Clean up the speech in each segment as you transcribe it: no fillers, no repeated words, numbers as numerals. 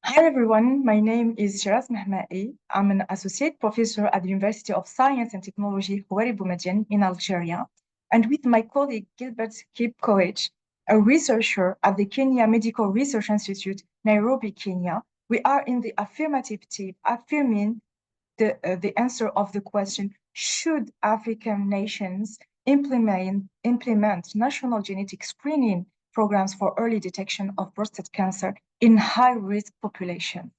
Hi everyone, my name is Shiraz Mehmai. I'm an associate professor at the University of Science and Technology, Houari Boumediene in Algeria. And with my colleague Gilbert Kipkoech, a researcher at the Kenya Medical Research Institute, Nairobi, Kenya, we are in the affirmative team, affirming the answer of the question, should African nations implement national genetic screening programs for early detection of prostate cancer in high-risk populations?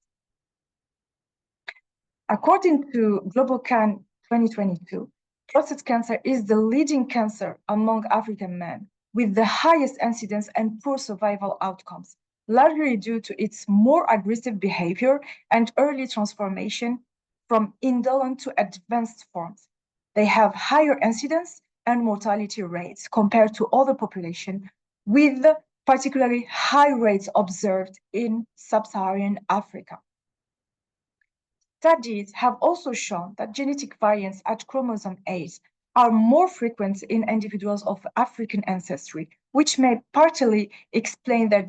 According to GlobalCan 2022, prostate cancer is the leading cancer among African men, with the highest incidence and poor survival outcomes, largely due to its more aggressive behavior and early transformation from indolent to advanced forms. They have higher incidence and mortality rates compared to other populations, with particularly high rates observed in sub-Saharan Africa. Studies have also shown that genetic variants at chromosome 8 are more frequent in individuals of African ancestry, which may partly explain their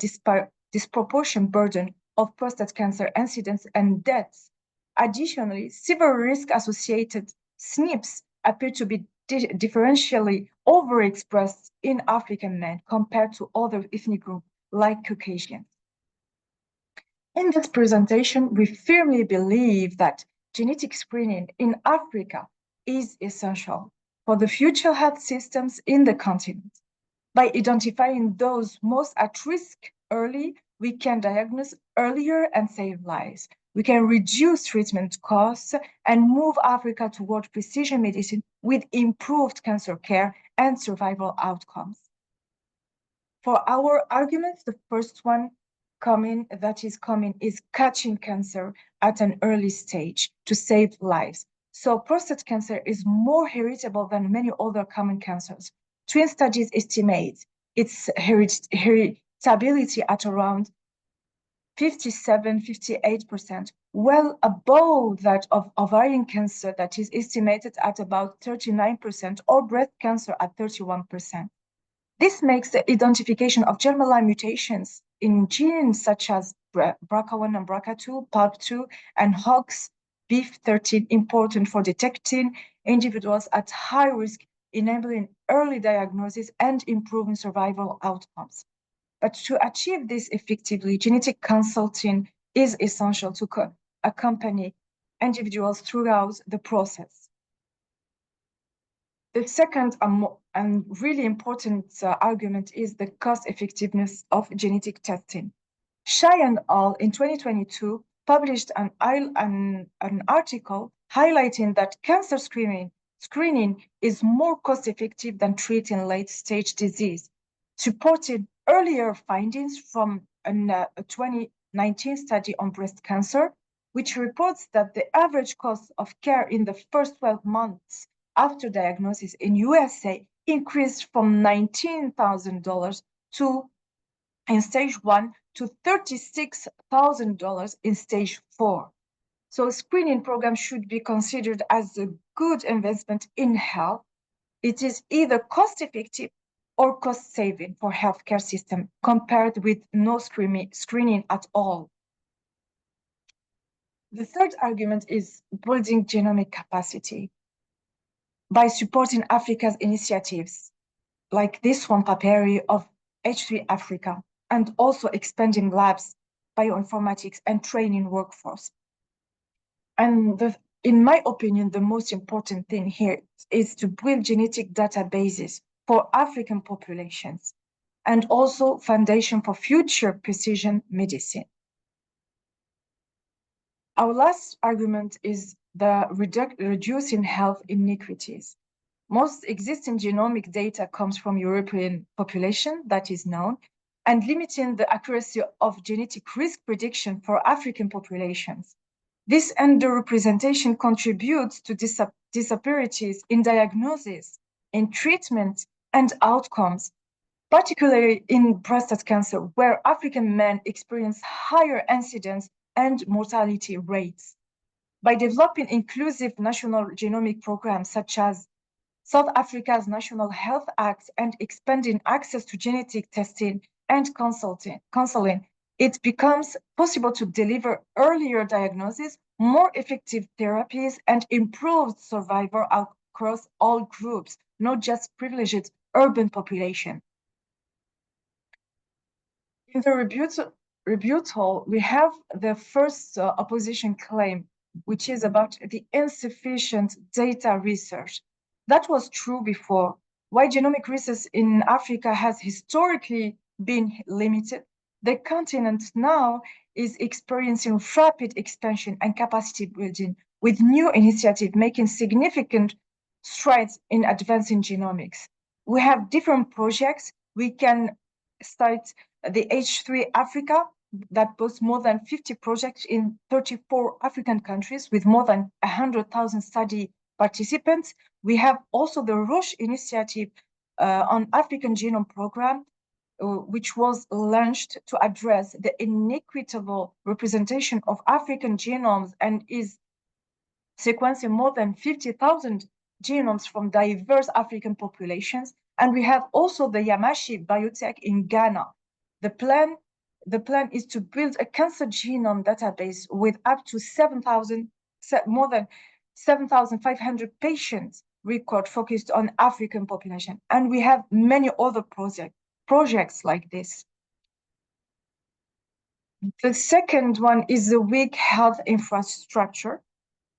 disproportionate burden of prostate cancer incidence and deaths. Additionally, several risk-associated SNPs appear to be differentially overexpressed in African men compared to other ethnic groups like Caucasians. In this presentation, we firmly believe that genetic screening in Africa is essential for the future health systems in the continent. By identifying those most at risk early, we can diagnose earlier and save lives. We can reduce treatment costs and move Africa toward precision medicine with improved cancer care and survival outcomes. For our arguments, the first one is catching cancer at an early stage to save lives. So prostate cancer is more heritable than many other common cancers. Twin studies estimate its heritability at around 57-58%, well above that of ovarian cancer that is estimated at about 39% or breast cancer at 31%. This makes the identification of germline mutations in genes such as BRCA1 and BRCA2, PALB2, and HOX/BIF13 important for detecting individuals at high risk, enabling early diagnosis and improving survival outcomes. But to achieve this effectively, genetic consulting is essential to accompany individuals throughout the process. The second and really important argument is the cost effectiveness of genetic testing. Shai and al. In 2022 published an article highlighting that cancer screening is more cost effective than treating late stage disease, supported earlier findings from a 2019 study on breast cancer, which reports that the average cost of care in the first 12 months after diagnosis in USA increased from $19,000 in stage 1 to $36,000 in stage 4. So screening program should be considered as a good investment in health. It is either cost effective or cost saving for healthcare system compared with no screening at all. The third argument is building genomic capacity. By supporting Africa's initiatives, like this one, PAPERI of H3 Africa, and also expanding labs, bioinformatics, and training workforce. And in my opinion, the most important thing here is to build genetic databases for African populations, and also foundation for future precision medicine. Our last argument is the reducing health inequities. Most existing genomic data comes from European population, that is known, and limiting the accuracy of genetic risk prediction for African populations. This underrepresentation contributes to disparities in diagnosis, in treatment, and outcomes, particularly in prostate cancer, where African men experience higher incidence and mortality rates. By developing inclusive national genomic programs such as South Africa's National Health Act and expanding access to genetic testing and counseling, it becomes possible to deliver earlier diagnosis, more effective therapies, and improved survival across all groups, not just privileged urban population. In the rebuttal, we have the first opposition claim, which is about the insufficient data research. That was true before. Why genomic research in Africa has historically been limited, the continent now is experiencing rapid expansion and capacity building, with new initiatives making significant strides in advancing genomics. We have different projects. We can cite the H3 Africa that boasts more than 50 projects in 34 African countries with more than 100,000 study participants. We have also the Roche initiative on African Genome Program, which was launched to address the inequitable representation of African genomes and is sequencing more than 50,000 genomes from diverse African populations. And we have also the Yamashi biotech in Ghana. The plan is to build a cancer genome database with up to more than 7,500 patients record focused on African population. And we have many other projects like this. The second one is the weak health infrastructure.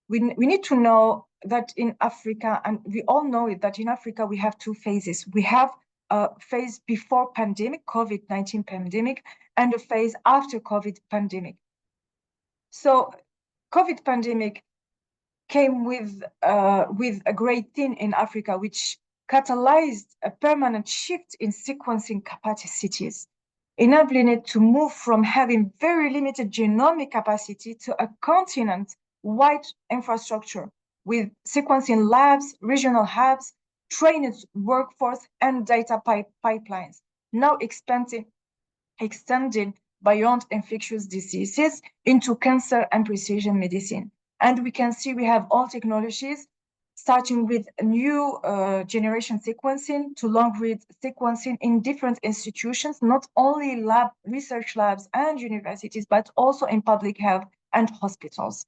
We need to know that in Africa, and we all know it, that in Africa we have two phases. We have a phase before pandemic, COVID-19 pandemic, and a phase after COVID pandemic. So COVID pandemic came with a great thing in Africa, which catalyzed a permanent shift in sequencing capacities, enabling it to move from having very limited genomic capacity to a continent-wide infrastructure with sequencing labs, regional hubs, trained workforce, and data pipelines, now extending beyond infectious diseases into cancer and precision medicine. And we can see we have all technologies, starting with new generation sequencing to long-read sequencing in different institutions, not only research labs and universities, but also in public health and hospitals.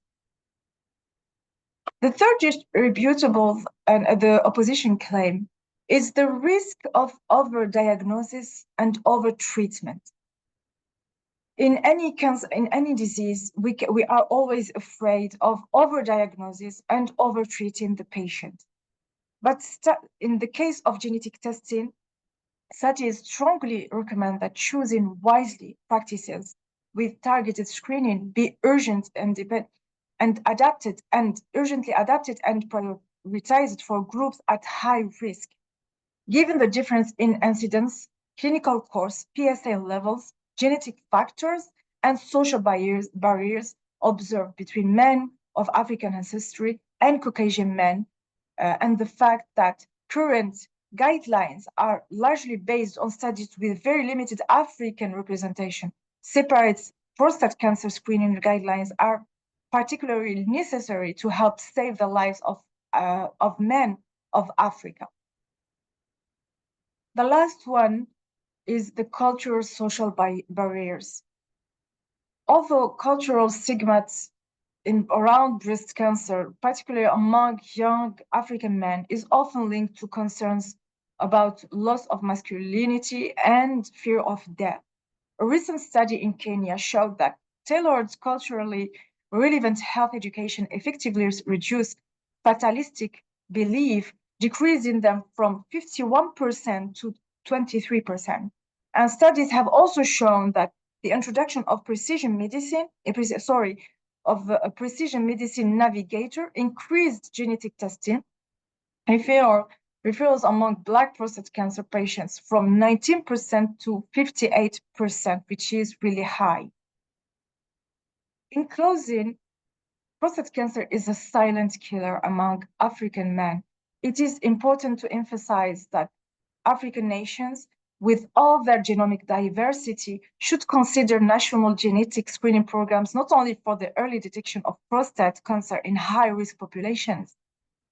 The third rebutable and the opposition claim is the risk of overdiagnosis and overtreatment. In any cancer, in any disease, we are always afraid of overdiagnosis and overtreating the patient. But in the case of genetic testing, studies strongly recommend that choosing wisely practices with targeted screening be urgent and urgently adapted and prioritized for groups at high risk. Given the difference in incidence, clinical course, PSA levels, genetic factors, and social barriers observed between men of African ancestry and Caucasian men, and the fact that current guidelines are largely based on studies with very limited African representation, separates prostate cancer screening guidelines are particularly necessary to help save the lives of men of Africa. The last one is the cultural social barriers. Although cultural stigmas around breast cancer, particularly among young African men, is often linked to concerns about loss of masculinity and fear of death. A recent study in Kenya showed that tailored culturally relevant health education effectively reduced fatalistic belief, decreasing them from 51% to 23%. And studies have also shown that the introduction of precision medicine, a precision medicine navigator increased genetic testing referrals among Black prostate cancer patients from 19% to 58%, which is really high. In closing, prostate cancer is a silent killer among African men. It is important to emphasize that African nations, with all their genomic diversity, should consider national genetic screening programs not only for the early detection of prostate cancer in high-risk populations,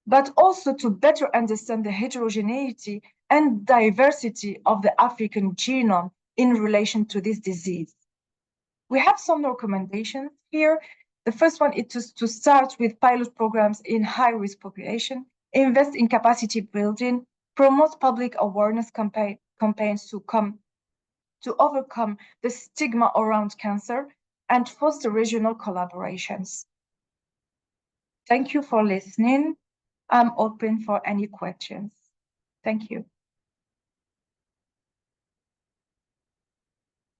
but also to better understand the heterogeneity and diversity of the African genome in relation to this disease. We have some recommendations here. The first one is to start with pilot programs in high-risk population, invest in capacity building, promote public awareness campaigns to overcome the stigma around cancer, and foster regional collaborations. Thank you for listening. I'm open for any questions. Thank you.